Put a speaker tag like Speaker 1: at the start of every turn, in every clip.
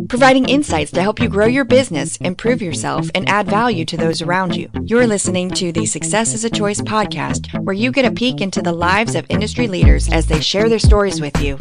Speaker 1: Providing insights to help you grow your business, improve yourself, and add value to those around you. You're listening to the Success is a Choice podcast, where you get a peek into the lives of industry leaders as they share their stories with you.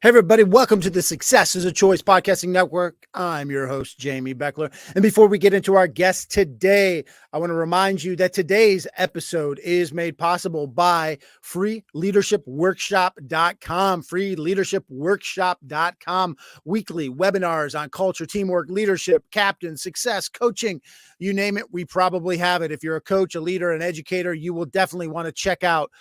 Speaker 2: Hey, everybody. Welcome to the Success is a Choice podcasting network. I'm your host, Jamy Bechler. And before we get into our guest today, I want to remind you that today's episode is made possible by freeleadershipworkshop.com, freeleadershipworkshop.com, weekly webinars on culture, teamwork, leadership, captain, success, coaching, you name it. We probably have it. If you're a coach, a leader, an educator, you will definitely want to check out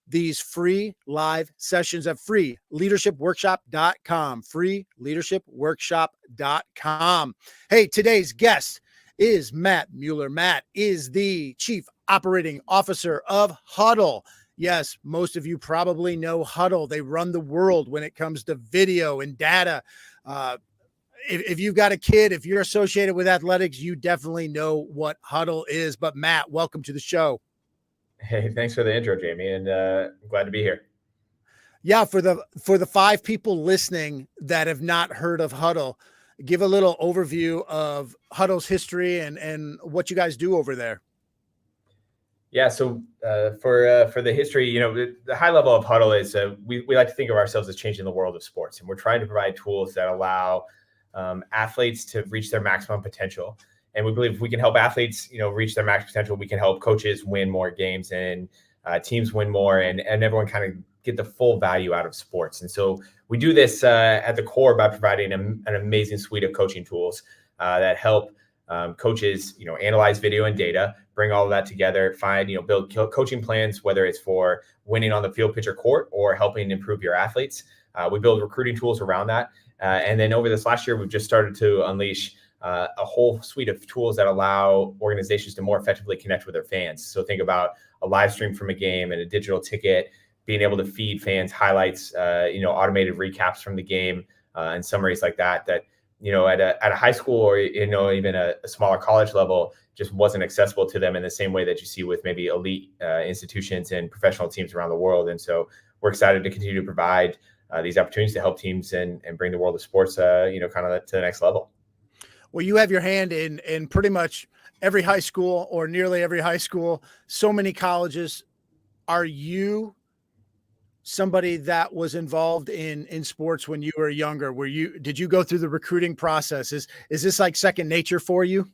Speaker 2: these free live sessions at freeleadershipworkshop.com, freeleadershipworkshop.com. Hey, today's guest is Matt Mueller. Matt is the Chief Operating Officer of Hudl. Yes, most of you probably know Hudl. They run the world when it comes to video and data. If you've got a kid, if you're associated with athletics, you definitely know what Hudl is. But Matt, welcome to the show.
Speaker 3: Hey, thanks for the intro, Jamie, and I'm glad to be here.
Speaker 2: Yeah, for the five people listening that have not heard of Hudl, give a little overview of Hudl's history and what you guys do over there.
Speaker 3: Yeah, so for the history, the high level of Hudl is we like to think of ourselves as changing the world of sports, and we're trying to provide tools that allow athletes to reach their maximum potential. And we believe if we can help athletes, reach their max potential, we can help coaches win more games and teams win more, and everyone kind of get the full value out of sports. And so we do this at the core by providing an amazing suite of coaching tools that help coaches, analyze video and data, bring all of that together, build coaching plans, whether it's for winning on the field, pitch, or court, or helping improve your athletes. We build recruiting tools around that. And then over this last year, we've just started to unleash a whole suite of tools that allow organizations to more effectively connect with their fans. So think about a live stream from a game and a digital ticket, being able to feed fans highlights, automated recaps from the game and summaries like that, at a high school or, even a smaller college level just wasn't accessible to them in the same way that you see with maybe elite institutions and professional teams around the world. And so we're excited to continue to provide these opportunities to help teams and bring the world of sports, kind of to the next level.
Speaker 2: Well, you have your hand in pretty much every high school or nearly every high school, so many colleges. Are you somebody that was involved in sports when you were younger? Did you go through the recruiting process? Is this like second nature for you?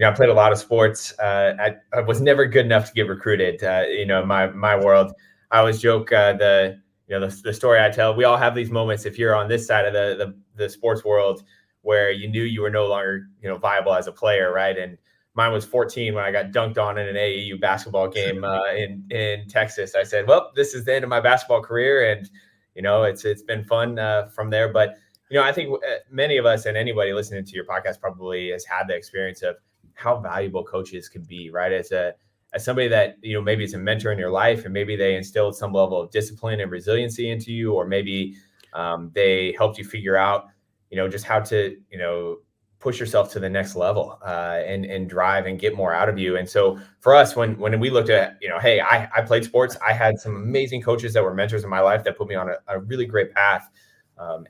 Speaker 3: I played a lot of sports. I was never good enough to get recruited. My world, I always joke, the story I tell, we all have these moments if you're on this side of the sports world where you knew you were no longer, viable as a player, right? And mine was 14 when I got dunked on in an AAU basketball game in Texas. I said, well, this is the end of my basketball career. And, it's been fun from there. But, I think many of us and anybody listening to your podcast probably has had the experience of how valuable coaches can be, right? As somebody that, maybe it's a mentor in your life, and maybe they instilled some level of discipline and resiliency into you, or maybe they helped you figure out, just how to, push yourself to the next level and drive and get more out of you. And so for us, when we looked at, hey, I played sports, I had some amazing coaches that were mentors in my life that put me on a really great path.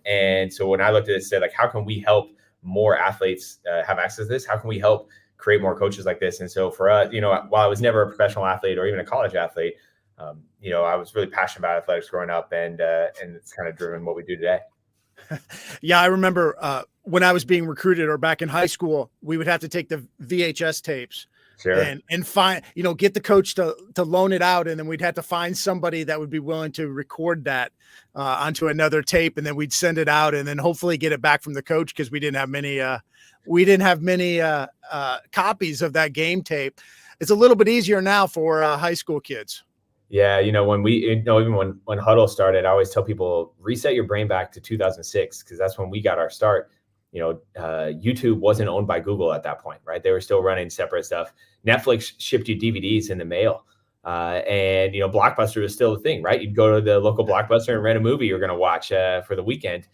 Speaker 3: And so when I looked at it, said, like, how can we help more athletes have access to this? How can we help create more coaches like this? And so for us, while I was never a professional athlete or even a college athlete, I was really passionate about athletics growing up, and it's kind of driven what we do today.
Speaker 2: Yeah, I remember when I was being recruited or back in high school, we would have to take the VHS tapes
Speaker 3: Sure.
Speaker 2: and find, get the coach to loan it out. And then we'd have to find somebody that would be willing to record that onto another tape. And then we'd send it out and then hopefully get it back from the coach. Cause we didn't have many copies of that game tape. It's a little bit easier now for high school kids.
Speaker 3: Yeah. Even when Hudl started, I always tell people, reset your brain back to 2006. Cause that's when we got our start. YouTube wasn't owned by Google at that point, right? They were still running separate stuff. Netflix shipped you DVDs in the mail. And Blockbuster was still a thing, right? You'd go to the local Blockbuster and rent a movie you're going to watch for the weekend.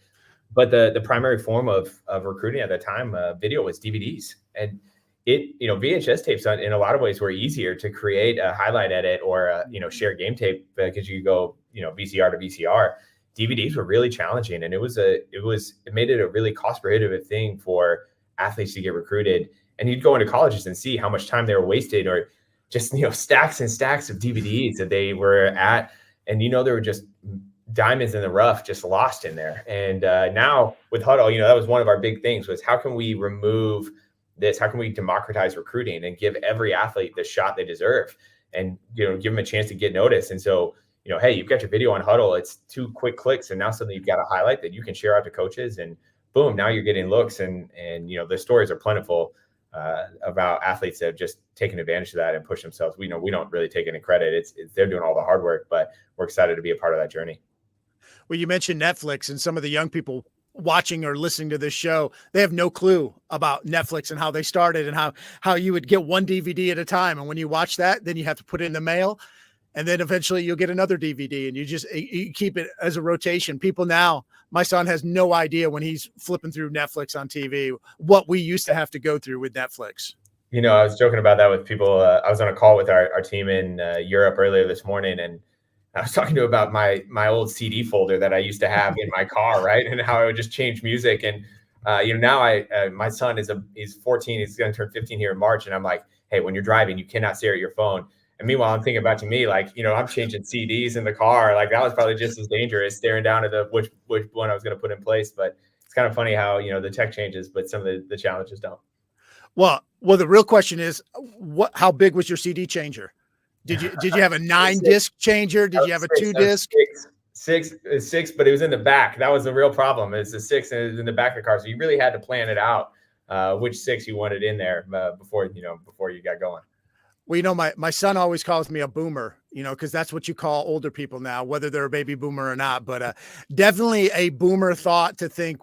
Speaker 3: But the primary form of recruiting at the time, video, was DVDs. And VHS tapes in a lot of ways were easier to create a highlight edit or share game tape, because you could go VCR to VCR. DVDs were really challenging, and it made it a really cost prohibitive thing for athletes to get recruited. And you'd go into colleges and see how much time they were wasted, or just stacks and stacks of DVDs that they were at, and there were just diamonds in the rough, just lost in there. And now with Hudl, that was one of our big things, was how can we remove this? How can we democratize recruiting and give every athlete the shot they deserve, and give them a chance to get noticed? And so, hey, you've got your video on Hudl. It's 2 quick clicks, and now suddenly you've got a highlight that you can share out to coaches, and boom, now you're getting looks. And the stories are plentiful about athletes that have just taken advantage of that and pushed themselves. We don't really take any credit. It's they're doing all the hard work, but we're excited to be a part of that journey.
Speaker 2: Well, you mentioned Netflix, and some of the young people watching or listening to this show, they have no clue about Netflix and how they started, and how you would get one DVD at a time. And when you watch that, then you have to put it in the mail. And then eventually you'll get another DVD, and you keep it as a rotation. People now, my son has no idea when he's flipping through Netflix on TV, what we used to have to go through with Netflix.
Speaker 3: I was joking about that with people. I was on a call with our team in Europe earlier this morning, and I was talking to about my old CD folder that I used to have in my car, right? And how I would just change music. And now my son he's 14, he's going to turn 15 here in March, and I'm like, hey, when you're driving, you cannot stare at your phone. And meanwhile, I'm thinking about to me, like, I'm changing CDs in the car. Like, that was probably just as dangerous, staring down at which one I was going to put in place. But it's kind of funny how, the tech changes, but some of the challenges don't.
Speaker 2: Well, the real question is, how big was your CD changer? Did you have a 9-disc changer? Did you have a 2-disc?
Speaker 3: Six, but it was in the back. That was the real problem. It's a 6 and it was in the back of the car. So you really had to plan it out, which 6 you wanted in there before you got going.
Speaker 2: Well, my son always calls me a boomer, because that's what you call older people now, whether they're a baby boomer or not. But definitely a boomer thought to think.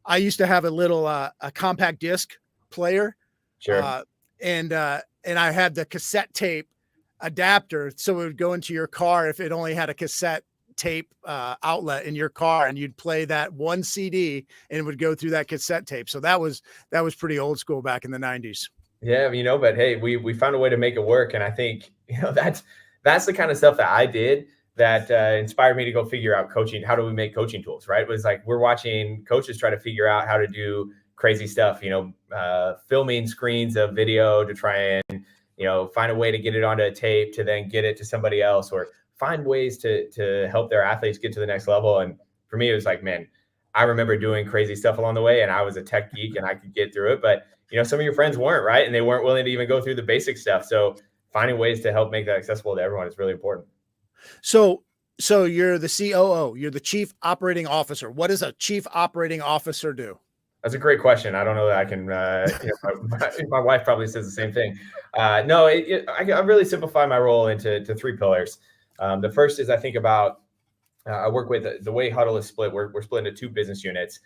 Speaker 2: I used to have a little a compact disc player.
Speaker 3: Sure.
Speaker 2: And I had the cassette tape adapter, so it would go into your car if it only had a cassette tape outlet in your car, and you'd play that one CD and it would go through that cassette tape. So that was pretty old school back in the 90s.
Speaker 3: Yeah, but hey, we found a way to make it work. And I think, that's the kind of stuff that I did that inspired me to go figure out coaching. How do we make coaching tools, right? It was like, we're watching coaches try to figure out how to do crazy stuff, filming screens of video to try and, find a way to get it onto a tape to then get it to somebody else, or find ways to help their athletes get to the next level. And for me, it was like, man, I remember doing crazy stuff along the way, and I was a tech geek and I could get through it. But some of your friends weren't, right? And they weren't willing to even go through the basic stuff. So finding ways to help make that accessible to everyone is really important.
Speaker 2: So you're the COO, you're the Chief Operating Officer. What does a Chief Operating Officer do?
Speaker 3: That's a great question. I don't know that I can, my wife probably says the same thing. No, I really simplify my role into 3 pillars. The first is, I think about, I work with the way Hudl is split. We're split into 2 business units.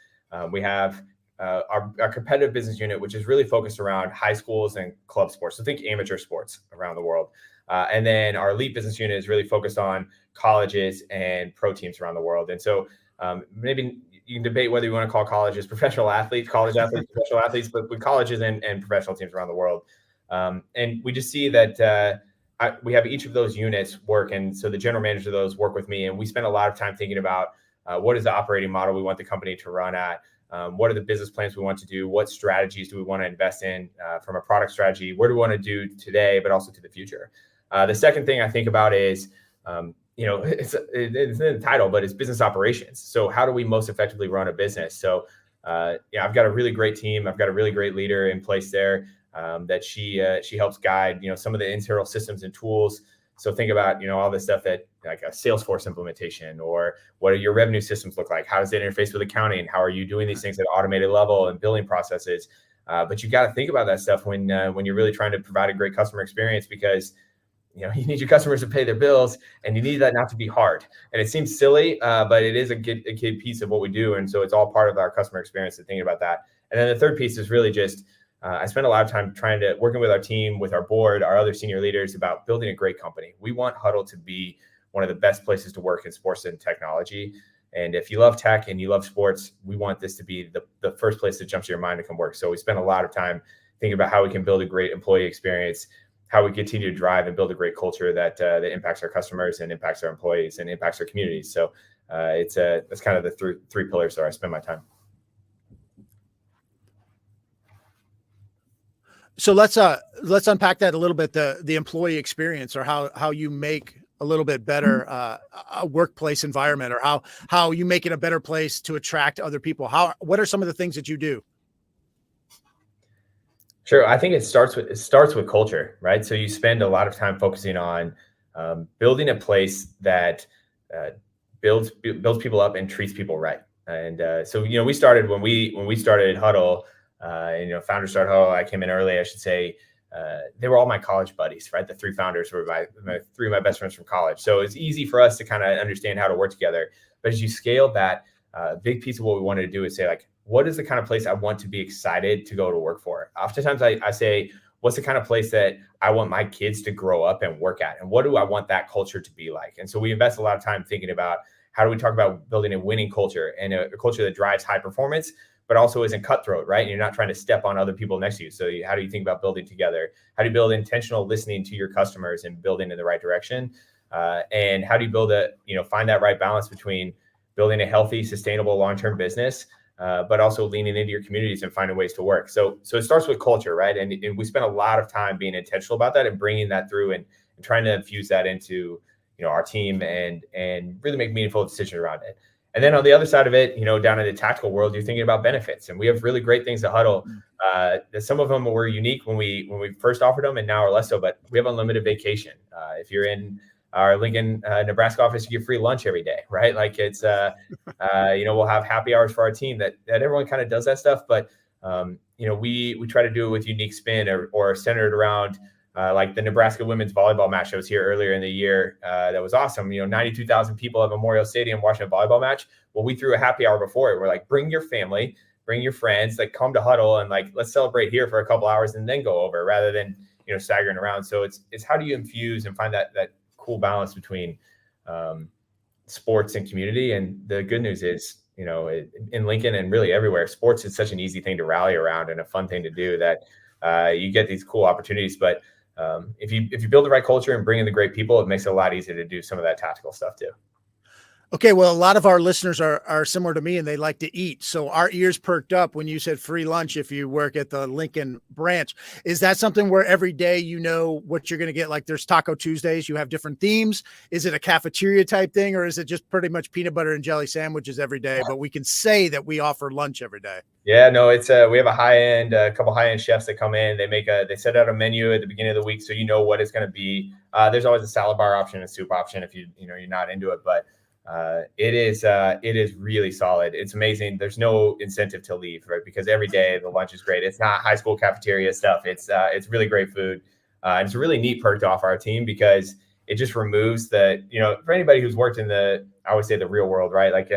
Speaker 3: We have our competitive business unit, which is really focused around high schools and club sports. So think amateur sports around the world. And then our elite business unit is really focused on colleges and pro teams around the world. And so maybe you can debate whether you want to call colleges professional athletes, college athletes, professional athletes, but with colleges and professional teams around the world. And we just see that we have each of those units work. And so the general manager of those work with me. And we spend a lot of time thinking about what is the operating model we want the company to run at? What are the business plans we want to do? What strategies do we want to invest in from a product strategy? Where do we want to do today, but also to the future? The second thing I think about is, it's in the title, but it's business operations. So how do we most effectively run a business? So, I've got a really great team. I've got a really great leader in place there. that she helps guide, some of the internal systems and tools. So think about, all the stuff that like a Salesforce implementation, or what do your revenue systems look like? How does it interface with accounting? How are you doing these things at automated level and billing processes? But you got to think about that stuff when you're really trying to provide a great customer experience, because you need your customers to pay their bills, and you need that not to be hard. And it seems silly, but it is a key piece of what we do. And so it's all part of our customer experience and thinking about that. And then the third piece is really just, I spend a lot of time working with our team, with our board, our other senior leaders, about building a great company. We want Hudl to be one of the best places to work in sports and technology. And if you love tech and you love sports, we want this to be the first place that jumps to your mind to come work. So we spend a lot of time thinking about how we can build a great employee experience, how we continue to drive and build a great culture that impacts our customers and impacts our employees and impacts our communities. So that's kind of the three pillars where I spend my time.
Speaker 2: So let's unpack that a little bit, the employee experience, or how you make a little bit better a workplace environment, or how you make it a better place to attract other people. What are some of the things that you do?
Speaker 3: Sure. I think it starts with culture, right? So you spend a lot of time focusing on building a place that builds people up and treats people right. And so we started when we started Hudl. Founders started Hudl. I came in early, I should say. They were all my college buddies, right? The three founders were three of my best friends from college. So it's easy for us to kind of understand how to work together. But as you scale that, a big piece of what we wanted to do is say, like, what is the kind of place I want to be excited to go to work for? Oftentimes I say, what's the kind of place that I want my kids to grow up and work at? And what do I want that culture to be like? And so we invest a lot of time thinking about, how do we talk about building a winning culture, and a culture that drives high performance, but also isn't cutthroat, right? And you're not trying to step on other people next to you. So how do you think about building together? How do you build intentional listening to your customers and building in the right direction? And how do you find that right balance between building a healthy, sustainable, long-term business, but also leaning into your communities and finding ways to work? So it starts with culture, right? And we spend a lot of time being intentional about that and bringing that through and trying to infuse that into our team and really make meaningful decisions around it. And then on the other side of it, down in the tactical world, you're thinking about benefits. And we have really great things at Hudl. Some of them were unique when we first offered them, and now are less so. But we have unlimited vacation. If you're in our Lincoln, Nebraska office, you get free lunch every day, right? Like it's, we'll have happy hours for our team that everyone kind of does that stuff. But, we try to do it with unique spin or centered around like the Nebraska women's volleyball match that was here earlier in the year. That was awesome. 92,000 people at Memorial Stadium watching a volleyball match. Well, we threw a happy hour before it. We're like, bring your family, bring your friends, like come to Hudl and like, let's celebrate here for a couple hours and then go over, rather than, staggering around. So it's how do you infuse and find that cool balance between sports and community? And the good news is, in Lincoln and really everywhere, sports is such an easy thing to rally around and a fun thing to do that you get these cool opportunities. But if you build the right culture and bring in the great people, it makes it a lot easier to do some of that tactical stuff too.
Speaker 2: Okay, well, a lot of our listeners are similar to me, and they like to eat. So our ears perked up when you said free lunch if you work at the Lincoln branch. Is that something where every day what you're going to get? Like there's Taco Tuesdays, you have different themes. Is it a cafeteria type thing, or is it just pretty much peanut butter and jelly sandwiches every day? But we can say that we offer lunch every day.
Speaker 3: Yeah, no, it's we have a couple high-end chefs that come in. They set out a menu at the beginning of the week, so what it's going to be. There's always a salad bar option, a soup option if you're not into it, but it is really solid. It's amazing. There's no incentive to leave, right? Because every day the lunch is great. It's not high school cafeteria stuff. It's really great food. And it's a really neat perk to offer our team, because it just removes for anybody who's worked in I always say the real world, right? Like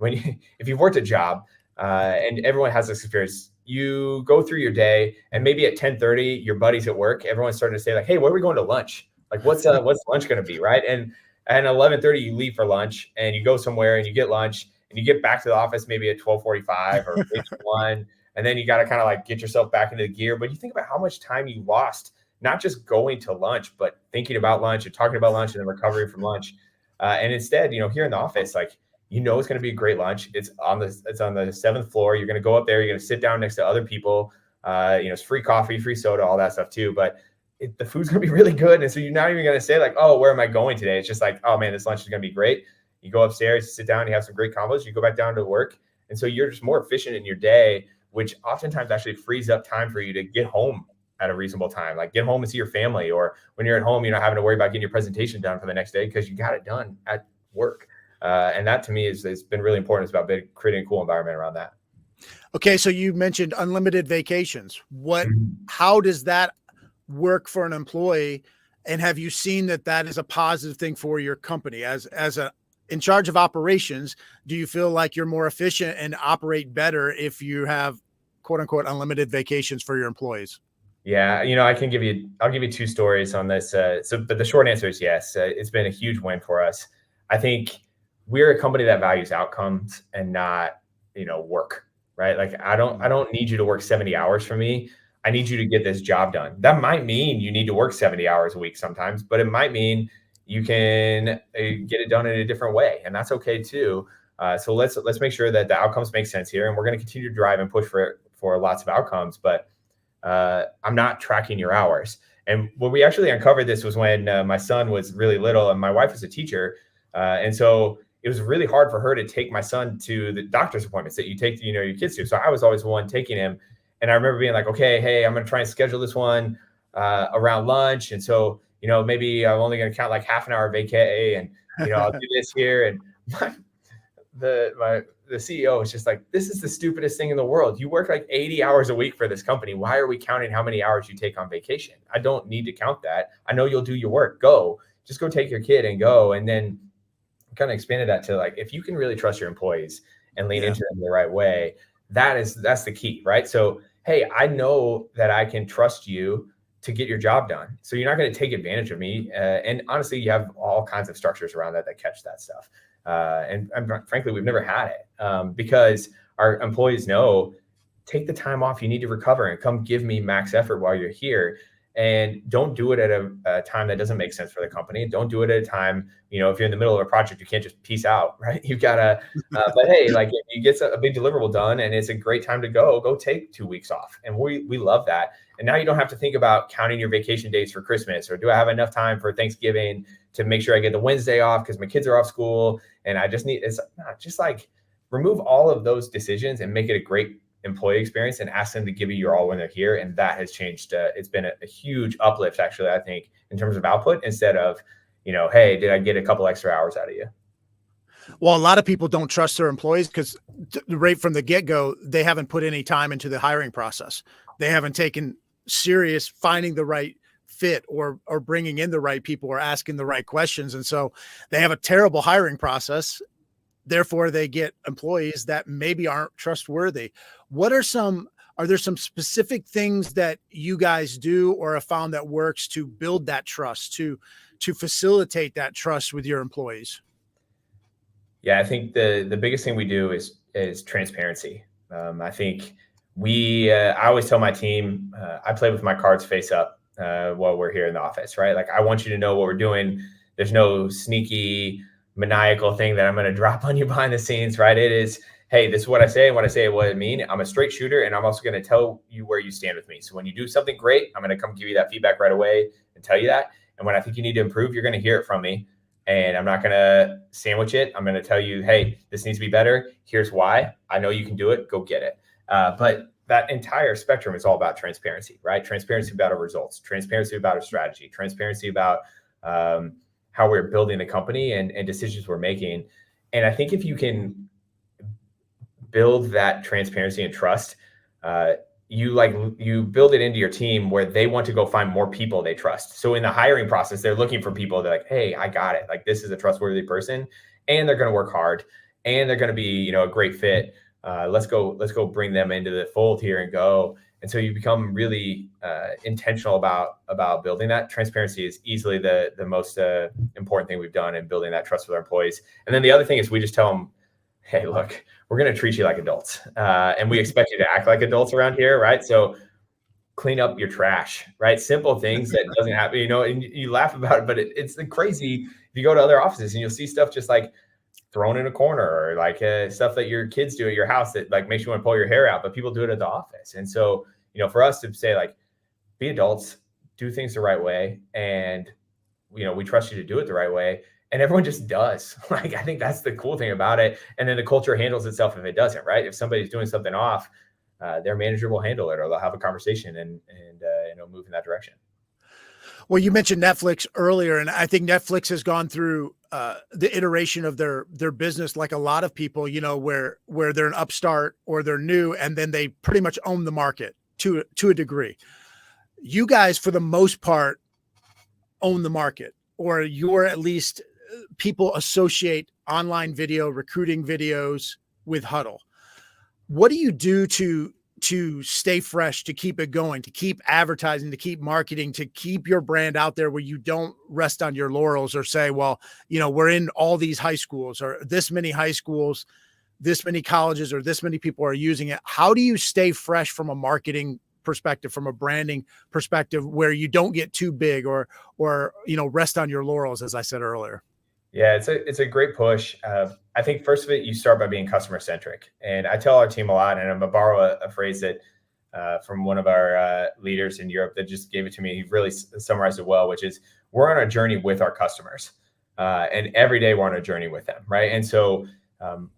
Speaker 3: if you've worked a job and everyone has this experience, you go through your day and maybe at 10:30, your buddies at work, everyone's starting to say like, hey, where are we going to lunch? Like what's lunch going to be, right? And at 11:30, you leave for lunch and you go somewhere and you get lunch and you get back to the office maybe at 12:45 or 1, and then you got to kind of like get yourself back into the gear. But you think about how much time you lost, not just going to lunch, but thinking about lunch and talking about lunch and then recovering from lunch. And instead, here in the office, like, it's going to be a great lunch. It's on the 7th floor. You're going to go up there. You're going to sit down next to other people. It's free coffee, free soda, all that stuff too. But the food's going to be really good. And so you're not even going to say like, oh, where am I going today? It's just like, oh man, this lunch is going to be great. You go upstairs, you sit down, you have some great combos, you go back down to work. And so you're just more efficient in your day, which oftentimes actually frees up time for you to get home at a reasonable time. Like get home and see your family, or when you're at home, you're not having to worry about getting your presentation done for the next day because you got it done at work. And that to me has been really important. It's about creating a cool environment around that.
Speaker 2: Okay. So you mentioned unlimited vacations. How does that work for an employee? And have you seen that is a positive thing for your company as in charge of operations? Do you feel like you're more efficient and operate better if you have quote unquote unlimited vacations for your employees?
Speaker 3: Yeah. I'll give you two stories on this. But the short answer is yes. It's been a huge win for us. I think we're a company that values outcomes and not, work, right? Like I don't need you to work 70 hours for me. I need you to get this job done. That might mean you need to work 70 hours a week sometimes, but it might mean you can get it done in a different way. And that's okay too. So let's make sure that the outcomes make sense here. And we're going to continue to drive and push for lots of outcomes, but I'm not tracking your hours. And when we actually uncovered this was when my son was really little and my wife was a teacher. And so it was really hard for her to take my son to the doctor's appointments that you take, your kids to. So I was always the one taking him. And I remember being like, okay, hey, I'm going to try and schedule this one around lunch. And so, maybe I'm only going to count like half an hour vacay and, I'll do this here. And the CEO is just like, this is the stupidest thing in the world. You work like 80 hours a week for this company. Why are we counting how many hours you take on vacation? I don't need to count that. I know you'll do your work. Just go take your kid and go. And then kind of expanded that to like, if you can really trust your employees and lean into them the right way, that's the key, right? So, hey, I know that I can trust you to get your job done. So you're not going to take advantage of me. And honestly, you have all kinds of structures around that catch that stuff. And frankly, we've never had it because our employees know, take the time off you need to recover and come give me max effort while you're here. And don't do it at a time that doesn't make sense for the company. Don't do it at a time, if you're in the middle of a project, you can't just peace out, right? You've got to, but hey, like if you get a big deliverable done and it's a great time to go take 2 weeks off. And we love that. And now you don't have to think about counting your vacation days for Christmas, or do I have enough time for Thanksgiving to make sure I get the Wednesday off because my kids are off school. And it's not just like remove all of those decisions and make it a great employee experience and ask them to give you your all when they're here. And that has changed. It's been a huge uplift, actually, I think, in terms of output instead of, hey, did I get a couple extra hours out of you?
Speaker 2: Well, a lot of people don't trust their employees because right from the get-go, they haven't put any time into the hiring process. They haven't taken serious finding the right fit or bringing in the right people or asking the right questions. And so they have a terrible hiring process. Therefore, they get employees that maybe aren't trustworthy. Are there some specific things that you guys do or have found that works to build that trust, to facilitate that trust with your employees?
Speaker 3: Yeah, I think the biggest thing we do is transparency. I think I always tell my team, I play with my cards face up while we're here in the office, right? Like I want you to know what we're doing. There's no sneaky maniacal thing that I'm going to drop on you behind the scenes, right? It is, hey, this is what I say. And what I say, what I mean. I'm a straight shooter, and I'm also going to tell you where you stand with me. So when you do something great, I'm going to come give you that feedback right away and tell you that. And when I think you need to improve, you're going to hear it from me. And I'm not going to sandwich it. I'm going to tell you, hey, this needs to be better. Here's why. I know you can do it. Go get it. But that entire spectrum is all about transparency, right? Transparency about our results, transparency about our strategy, transparency about how we're building the company and decisions we're making. And I think if you can build that transparency and trust, you build it into your team where they want to go find more people they trust. So in the hiring process, they're looking for people. They're like, hey, I got it. Like this is a trustworthy person, and they're going to work hard, and they're going to be, a great fit. Let's go bring them into the fold here and go. And so you become really intentional about building that. Transparency is easily the most important thing we've done in building that trust with our employees. And then the other thing is we just tell them, hey, look, we're going to treat you like adults. And we expect you to act like adults around here, right? So clean up your trash, right? Simple things that doesn't happen, and you laugh about it, but it's crazy. If you go to other offices and you'll see stuff just like thrown in a corner, or like stuff that your kids do at your house that like makes you want to pull your hair out, but people do it at the office. And so, for us to say like, be adults, do things the right way. And, we trust you to do it the right way. And everyone just does. Like, I think that's the cool thing about it. And then the culture handles itself if it doesn't, right? If somebody's doing something off, their manager will handle it, or they'll have a conversation and move in that direction.
Speaker 2: Well, you mentioned Netflix earlier, and I think Netflix has gone through the iteration of their business like a lot of people, where they're an upstart or they're new, and then they pretty much own the market to a degree. You guys, for the most part, own the market, or you're at least people associate online video recruiting videos with Hudl. What do you do to stay fresh, to keep it going, to keep advertising, to keep marketing, to keep your brand out there where you don't rest on your laurels or say, well, we're in all these high schools or this many high schools, this many colleges, or this many people are using it? How do you stay fresh from a marketing perspective, from a branding perspective, where you don't get too big or rest on your laurels, as I said earlier?
Speaker 3: Yeah, it's a great push. I think first of it, you start by being customer centric. And I tell our team a lot, and I'm going to borrow a phrase that from one of our leaders in Europe that just gave it to me. He really summarized it well, which is we're on a journey with our customers. And every day we're on a journey with them, right? And so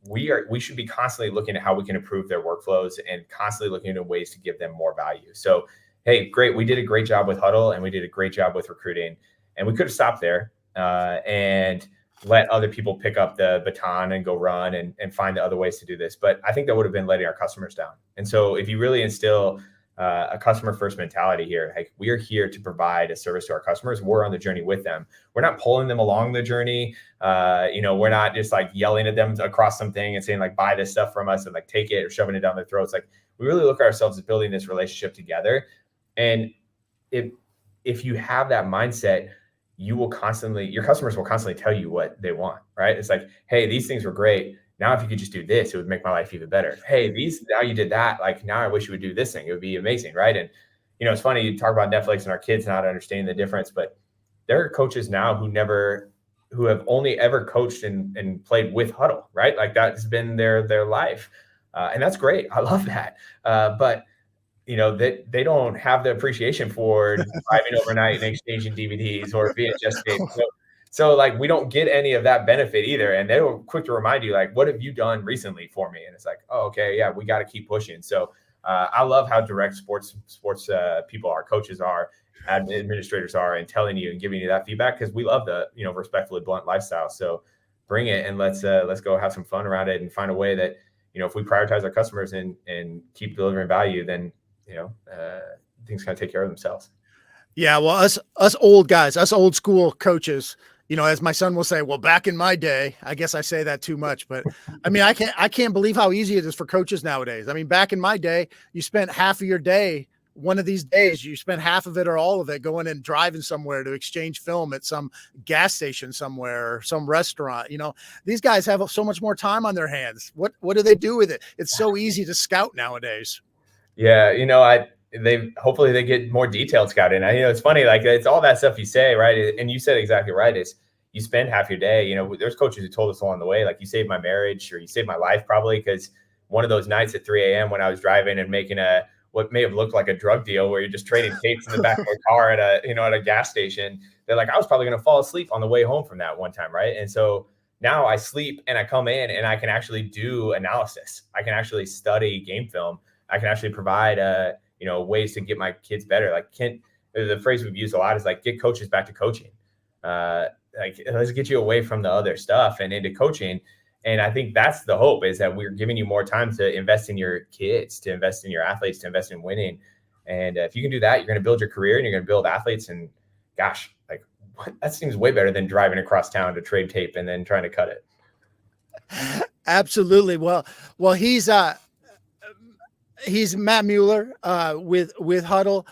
Speaker 3: we should be constantly looking at how we can improve their workflows and constantly looking at ways to give them more value. So, hey, great. We did a great job with Hudl, and we did a great job with recruiting. And we could have stopped there and let other people pick up the baton and go run and find the other ways to do this. But I think that would have been letting our customers down. And so if you really instill a customer first mentality here, like we are here to provide a service to our customers. We're on the journey with them. We're not pulling them along the journey. We're not just like yelling at them across something and saying like, buy this stuff from us and like take it or shoving it down their throats. Like we really look at ourselves as building this relationship together. And if you have that mindset, your customers will constantly tell you what they want, right? It's like, hey, these things were great. Now, if you could just do this, it would make my life even better. Hey, now you did that. Like now I wish you would do this thing. It would be amazing. Right. And, it's funny, you talk about Netflix and our kids not understanding the difference, but there are coaches now who have only ever coached and played with Hudl, right? Like that's been their life. And that's great. I love that. But they don't have the appreciation for driving overnight and exchanging DVDs or VHS tapes. So like, we don't get any of that benefit either. And they were quick to remind you, like, what have you done recently for me? And it's like, oh, okay, yeah, we got to keep pushing. So I love how direct sports people are, coaches are, administrators are, and telling you and giving you that feedback, because we love the, respectfully blunt lifestyle. So bring it and let's go have some fun around it and find a way that, if we prioritize our customers and keep delivering value, then things kind of take care of themselves.
Speaker 2: Yeah. Well, us old guys, us old school coaches, as my son will say, well, back in my day, I guess I say that too much, but I mean, I can't believe how easy it is for coaches nowadays. I mean, back in my day, you spent half of your day, one of these days, you spent half of it or all of it going and driving somewhere to exchange film at some gas station somewhere or some restaurant. These guys have so much more time on their hands. What do they do with it? It's so easy to scout nowadays.
Speaker 3: Yeah, hopefully they get more detailed scouting. It's funny, like it's all that stuff you say, right? And you said exactly right. Is you spend half your day. There's coaches who told us along the way, like you saved my marriage or you saved my life, probably because one of those nights at 3 a.m. when I was driving and making what may have looked like a drug deal where you're just trading tapes in the back of a car at a gas station. They're like, I was probably going to fall asleep on the way home from that one time, right? And so now I sleep and I come in and I can actually do analysis. I can actually study game film. I can actually provide ways to get my kids better. Like the phrase we've used a lot is like, get coaches back to coaching. Like let's get you away from the other stuff and into coaching. And I think that's the hope, is that we're giving you more time to invest in your kids, to invest in your athletes, to invest in winning. And if you can do that, you're going to build your career and you're going to build athletes. And gosh, like that seems way better than driving across town to trade tape and then trying to cut it.
Speaker 2: Absolutely. Well, he's Matt Mueller with Hudl.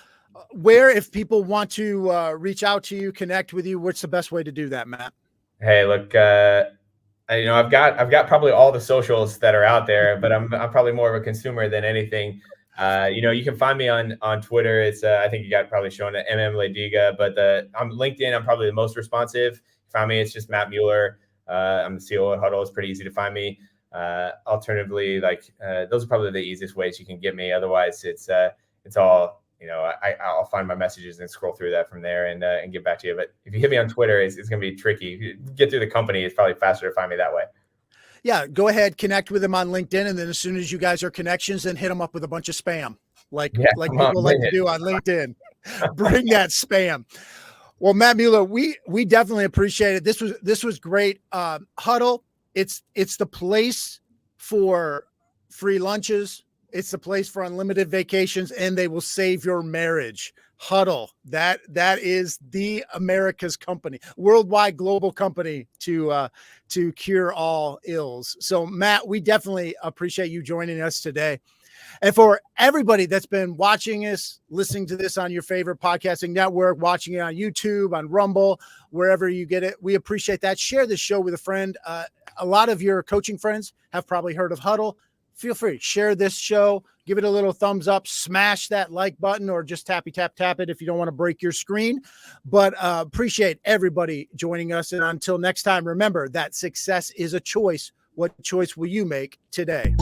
Speaker 2: Where, if people want to reach out to you, connect with you, what's the best way to do that, Matt?
Speaker 3: Hey, look, I've got probably all the socials that are out there, but I'm probably more of a consumer than anything. You can find me on Twitter. It's I think you got probably shown at Ladiga, but on LinkedIn, I'm probably the most responsive. Find me, it's just Matt Mueller. I'm the COO at Hudl. It's pretty easy to find me. Alternatively, those are probably the easiest ways you can get me. Otherwise, it's all, I'll find my messages and scroll through that from there and get back to you. But if you hit me on Twitter, it's going to be tricky. If you get through the company, it's probably faster to find me that way.
Speaker 2: Yeah, go ahead, connect with him on LinkedIn, and then as soon as you guys are connections, then hit him up with a bunch of spam, like people like to do on LinkedIn. Bring that spam. Well, Matt Mueller, we definitely appreciate it. This was great. Hudl, it's the place for free lunches. It's the place for unlimited vacations, and they will save your marriage. Hudl, that is the America's company, worldwide global company to cure all ills. So, Matt, we definitely appreciate you joining us today. And for everybody that's been watching us, listening to this on your favorite podcasting network, watching it on YouTube, on Rumble, wherever you get it, we appreciate that. Share this show with a friend. A lot of your coaching friends have probably heard of Hudl. Feel free, share this show, give it a little thumbs up, smash that like button, or just tap it if you don't want to break your screen. But appreciate everybody joining us. And until next time, remember that success is a choice. What choice will you make today?